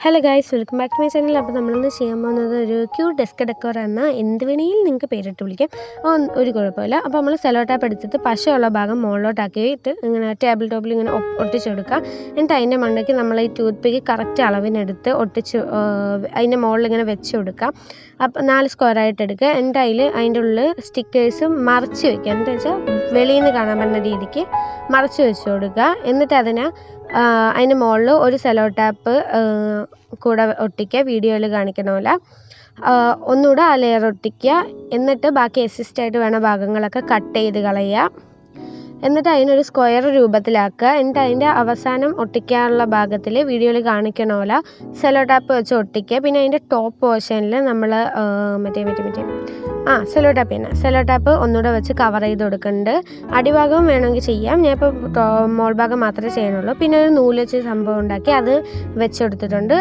Hello guys, welcome back to my channel. അപ്പോൾ നമ്മളിന്ന് ചെയ്യാൻ പോകുന്നത് ഒരു ക്യൂട്ട് ഡെസ്ക് ഡെക്കോർ എന്ന എന്ത് വേണമെങ്കിലും നിങ്ങൾക്ക് പേരിട്ട് വിളിക്കാം. ഒരു കുഴപ്പമില്ല. അപ്പോൾ നമ്മൾ സെലോ ടാപ്പ് എടുത്തിട്ട് പശയുള്ള ഭാഗം മുകളിലോട്ടാക്കിയിട്ട് ഇങ്ങനെ ടേബിൾ ടോപ്പിൽ ഇങ്ങനെ ഒട്ടിച്ച് കൊടുക്കുക. എന്നിട്ട് അതിൻ്റെ മണ്ടയ്ക്ക് നമ്മൾ ഈ ടൂത്ത് പിക്ക് കറക്റ്റ് അളവിനെടുത്ത് ഒട്ടിച്ച് അതിൻ്റെ മുകളിൽ ഇങ്ങനെ വെച്ച് കൊടുക്കുക. അപ്പോൾ 4 സ്ക്വയറായിട്ട് എടുക്കുക. എന്നിട്ട് അതിൻ്റെ ഉള്ളിൽ സ്റ്റിക്കേഴ്സ് മറച്ച് വയ്ക്കുക. എന്നിട്ട് വെച്ചാൽ വെളിയിൽ നിന്ന് കാണാൻ പറ്റുന്ന രീതിക്ക് മറച്ച് വെച്ച് കൊടുക്കുക. എന്നിട്ട് അതിൻ്റെ മുകളിൽ ഒരു സെലോ ടാപ്പ് കൂടെ ഒട്ടിക്കുക, വീഡിയോയിൽ കാണിക്കുന്ന പോലെ. ഒന്നുകൂടെ ആ ലെയർ ഒട്ടിക്കുക. എന്നിട്ട് ബാക്കി എക്സിസ്റ്റായിട്ട് വേണ ഭാഗങ്ങളൊക്കെ കട്ട് ചെയ്ത് കളയുക. എന്നിട്ട് അതിനൊരു സ്ക്വയർ രൂപത്തിലാക്കുക. എന്നിട്ട് അതിൻ്റെ അവസാനം ഒട്ടിക്കാനുള്ള ഭാഗത്തിൽ വീഡിയോയിൽ കാണിക്കണ പോലെ സെലോ ടാപ്പ് വെച്ച് ഒട്ടിക്കുക. പിന്നെ അതിൻ്റെ ടോപ്പ് പോർഷനിൽ നമ്മൾ സെലോ ടാപ്പ് ഒന്നുകൂടെ വെച്ച് കവർ ചെയ്ത് കൊടുക്കുന്നുണ്ട്. അടിഭാഗം വേണമെങ്കിൽ ചെയ്യാം. ഞാൻ ഇപ്പോൾ മോൾ ഭാഗം മാത്രമേ ചെയ്യണുള്ളൂ. പിന്നെ ഒരു നൂല് വെച്ച് സംഭവം ഉണ്ടാക്കി അത് വെച്ചെടുത്തിട്ടുണ്ട്.